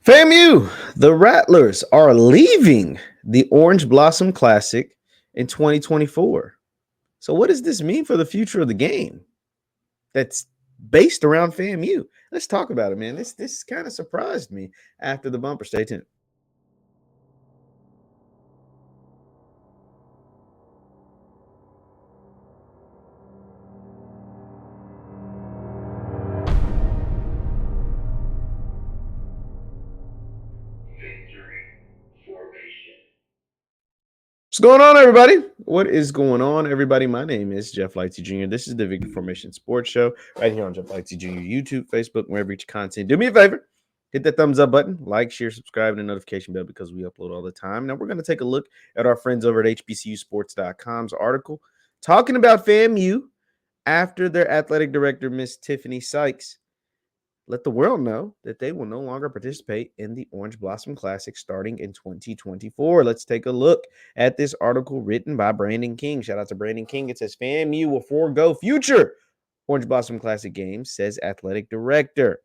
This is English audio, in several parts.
FAMU, the Rattlers are leaving the Orange Blossom Classic in 2024. So, what does this mean for the future of the game that's based around FAMU? Let's talk about it, man. This kind of surprised me after the bumper. Stay tuned. What's going on, everybody? What is going on, everybody? My name is JeffLightsyJr. This is the Victory Formation Sports Show right here on JeffLightsYJr, YouTube, Facebook, wherever you get your content. Do me a favor, hit that thumbs up button, like, share, subscribe, and the notification bell because we upload all the time. Now, we're going to take a look at our friends over at HBCUsports.com's article talking about FAMU after their athletic director, Miss Tiffany Sykes, let the world know that they will no longer participate in the Orange Blossom Classic starting in 2024. Let's take a look at this article written by Brandon King. Shout out to Brandon King. It says FAMU will forego future Orange Blossom Classic games, says athletic director.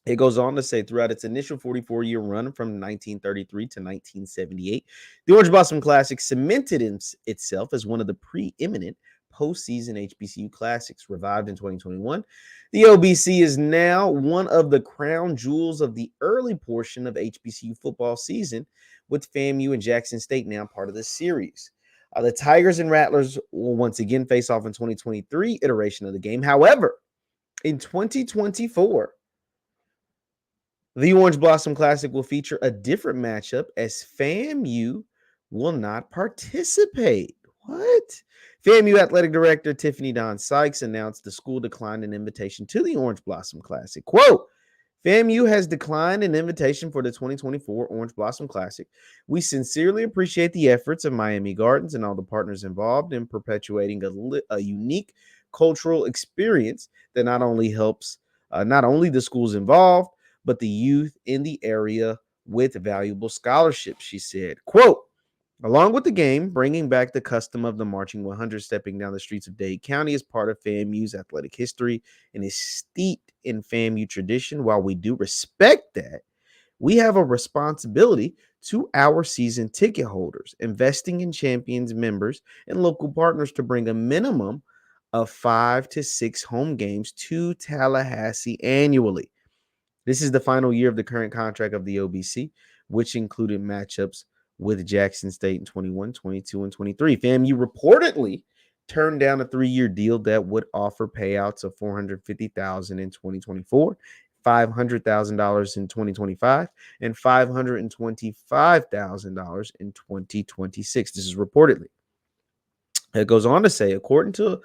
It goes on to say throughout its initial 44-year run from 1933 to 1978, the Orange Blossom Classic cemented itself as one of the preeminent postseason HBCU classics. Revived in 2021, the OBC is now one of the crown jewels of the early portion of HBCU football season, with FAMU and Jackson State now part of the series. The Tigers and Rattlers will once again face off in 2023 iteration of the game. However, in 2024, the Orange Blossom Classic will feature a different matchup as FAMU will not participate. What? FAMU Athletic Director Tiffany Don Sykes announced the school declined an invitation to the Orange Blossom Classic. Quote, FAMU has declined an invitation for the 2024 Orange Blossom Classic. We sincerely appreciate the efforts of Miami Gardens and all the partners involved in perpetuating a unique cultural experience that not only helps not only the schools involved, but the youth in the area with valuable scholarships, she said. Quote, along with the game, bringing back the custom of the marching 100 stepping down the streets of Dade County is part of FAMU's athletic history and is steeped in FAMU tradition. While we do respect that, we have a responsibility to our season ticket holders, investing in Champions members and local partners to bring a minimum of 5 to 6 home games to Tallahassee annually. This is the final year of the current contract of the OBC, which included matchups with Jackson State in 21, 22, and 23. FAMU reportedly turned down a 3-year deal that would offer payouts of $450,000 in 2024, $500,000 in 2025, and $525,000 in 2026. This is reportedly. It goes on to say, according to the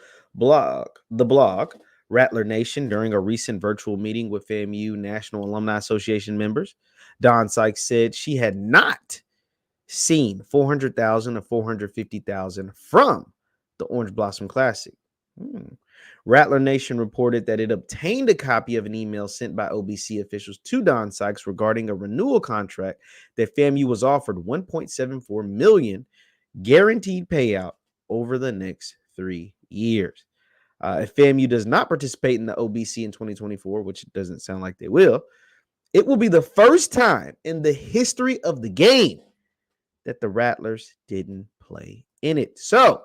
blog, Rattler Nation, during a recent virtual meeting with FAMU National Alumni Association members, Don Sykes said she had not seen $400,000 or $450,000 from the Orange Blossom Classic. Rattler Nation reported that it obtained a copy of an email sent by OBC officials to Don Sykes regarding a renewal contract that FAMU was offered $1.74 million guaranteed payout over the next 3 years. If FAMU does not participate in the OBC in 2024, which it doesn't sound like they will, it will be the first time in the history of the game that the Rattlers didn't play in it. So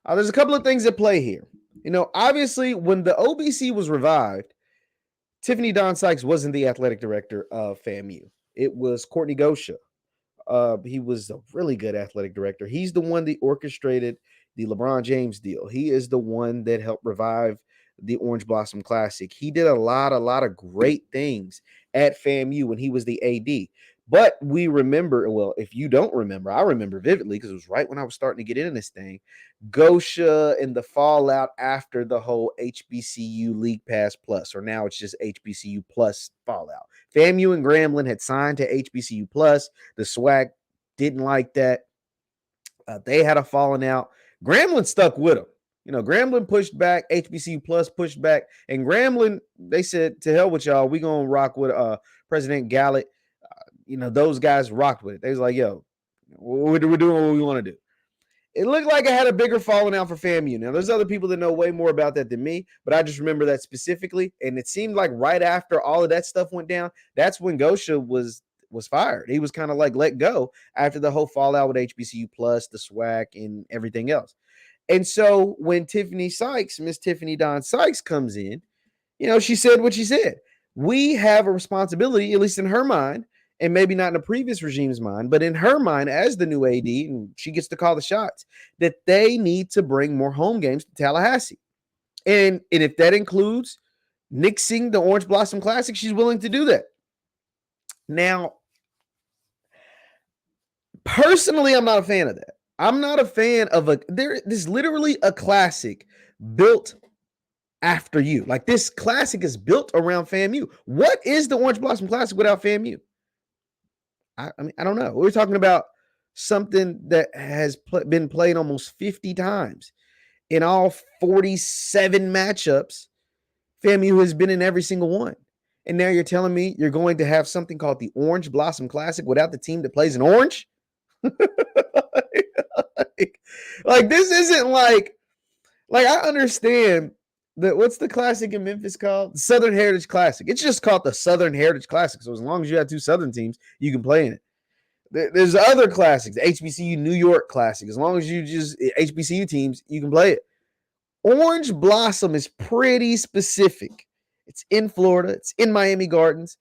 there's a couple of things at play here. Obviously, when the OBC was revived, Tiffany Don Sykes wasn't the athletic director of FAMU. It was Courtney Gosha. He was a really good athletic director. He's the one that orchestrated the LeBron James deal. He is the one that helped revive the Orange Blossom Classic. He did a lot of great things at FAMU when he was the AD. But we remember, well, if you don't remember, I remember vividly because it was right when I was starting to get into this thing, Gosha and the fallout after the whole HBCU League Pass Plus, or now it's just HBCU Plus fallout. FAMU and Grambling had signed to HBCU Plus. The SWAC didn't like that. They had a falling out. Grambling stuck with them. Grambling pushed back, HBCU Plus pushed back, and Grambling, they said, to hell with y'all, we going to rock with President Gallitt. Those guys rocked with it. They was like, yo, we're doing what we want to do. It looked like I had a bigger falling out for FAMU. Now, there's other people that know way more about that than me, but I just remember that specifically. And it seemed like right after all of that stuff went down, that's when Gosha was fired. He was kind of like let go after the whole fallout with HBCU Plus, the SWAC, and everything else. And so when Tiffany Sykes, Miss Tiffany Don Sykes, comes in, she said what she said. We have a responsibility, at least in her mind, and maybe not in the previous regime's mind, but in her mind as the new AD, and she gets to call the shots, that they need to bring more home games to Tallahassee. And if that includes nixing the Orange Blossom Classic, she's willing to do that. Now, personally, I'm not a fan of that. I'm not a fan of there's literally a classic built after you. Like, this classic is built around FAMU. What is the Orange Blossom Classic without FAMU? I mean, I don't know. We're talking about something that has been played almost 50 times. In all 47 matchups, FAMU has been in every single one. And now you're telling me you're going to have something called the Orange Blossom Classic without the team that plays in orange? like this isn't like I understand that. What's the classic in Memphis called? The Southern Heritage Classic. It's just called the Southern Heritage Classic. So as long as you have two Southern teams, you can play in it. There's other classics, the HBCU New York Classic. As long as you just HBCU teams, you can play it. Orange Blossom is pretty specific. It's in Florida. It's in Miami Gardens.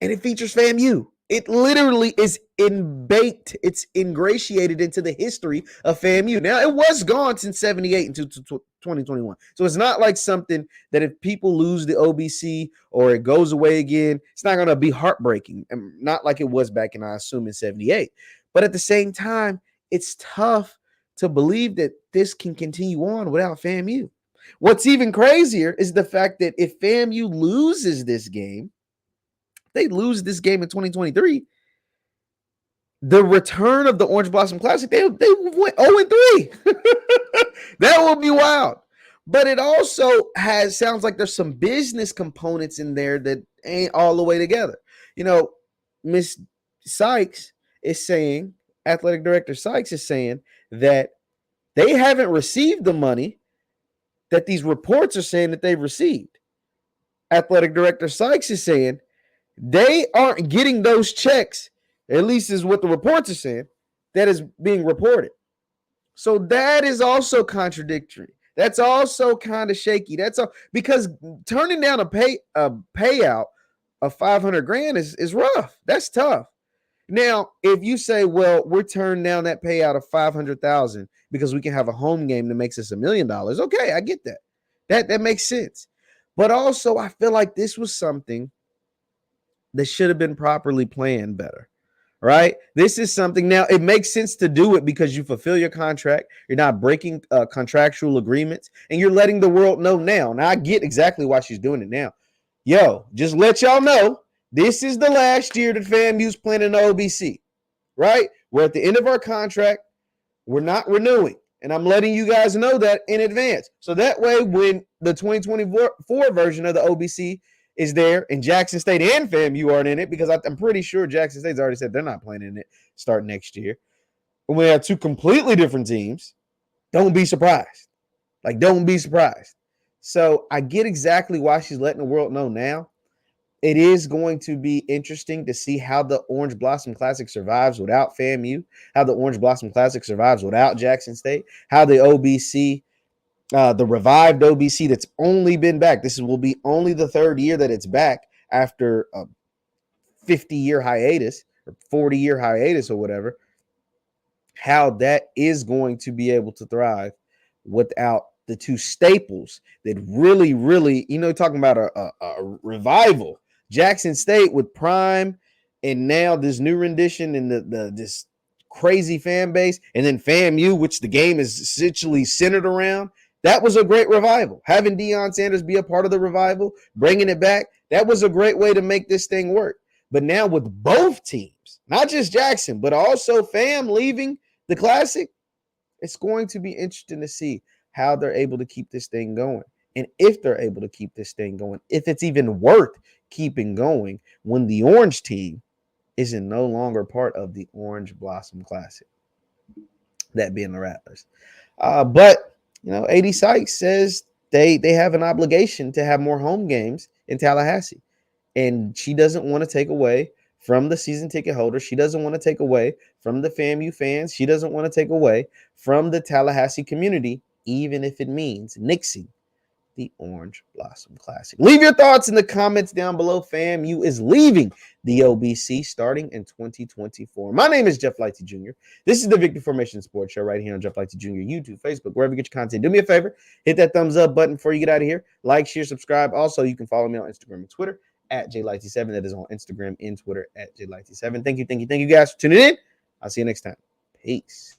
And it features FAMU. It literally is baked. It's ingratiated into the history of FAMU. Now, it was gone since 78 until 2021. So it's not like something that if people lose the OBC or it goes away again, it's not going to be heartbreaking. And not like it was back in, I assume, in 78. But at the same time, it's tough to believe that this can continue on without FAMU. What's even crazier is the fact that if FAMU loses this game, they lose this game in 2023, the return of the Orange Blossom Classic, they went 0-3. That will be wild. But it also sounds like there's some business components in there that ain't all the way together. Miss Sykes is saying, Athletic Director Sykes is saying that they haven't received the money that these reports are saying that they've received. Athletic Director Sykes is saying they aren't getting those checks, at least is what the reports are saying, that is being reported. So that is also contradictory. That's also kind of shaky. That's all, because turning down a payout of $500,000 is rough. That's tough. Now, if you say, well, we're turning down that payout of $500,000 because we can have a home game that makes us $1 million. Okay, I get that. That makes sense. But also, I feel like this was something that should have been properly planned better, right? This is something, now it makes sense to do it because you fulfill your contract. You're not breaking contractual agreements, and you're letting the world know now. Now, I get exactly why she's doing it now. Yo, just let y'all know, this is the last year that FAMU's playing in the OBC, right? We're at the end of our contract. We're not renewing. And I'm letting you guys know that in advance. So that way, when the 2024 version of the OBC is there, and Jackson State and FAMU aren't in it, because I'm pretty sure Jackson State's already said they're not playing in it starting next year. When we have two completely different teams, don't be surprised. Like, don't be surprised. So I get exactly why she's letting the world know now. It is going to be interesting to see how the Orange Blossom Classic survives without FAMU, how the Orange Blossom Classic survives without Jackson State, how the OBC, the revived OBC that's only been back, this will be only the third year that it's back after a 50-year hiatus or 40-year hiatus or whatever, how that is going to be able to thrive without the two staples that really, really, talking about a revival. Jackson State with Prime, and now this new rendition and this crazy fan base, and then FAMU, which the game is essentially centered around. That was a great revival. Having Deion Sanders be a part of the revival, bringing it back, that was a great way to make this thing work. But now with both teams, not just Jackson, but also FAM leaving the Classic, it's going to be interesting to see how they're able to keep this thing going. And if they're able to keep this thing going, if it's even worth keeping going when the Orange team isn't no longer part of the Orange Blossom Classic. that being the Rattlers. But AD Sykes says they have an obligation to have more home games in Tallahassee, and she doesn't want to take away from the season ticket holders. She doesn't want to take away from the FAMU fans. She doesn't want to take away from the Tallahassee community, even if it means nixing the Orange Blossom Classic. Leave your thoughts in the comments down below. FAMU is leaving the OBC starting in 2024. My name is Jeff Lightsy Jr. This is the Victory Formation Sports Show right here on Jeff Lightsy Jr. YouTube, Facebook, wherever you get your content. Do me a favor, hit that thumbs up button before you get out of here. Like, share, subscribe. Also, you can follow me on Instagram and Twitter at JLightsy7. That is on Instagram and Twitter at JLightsy7. Thank you guys for tuning in. I'll see you next time. Peace.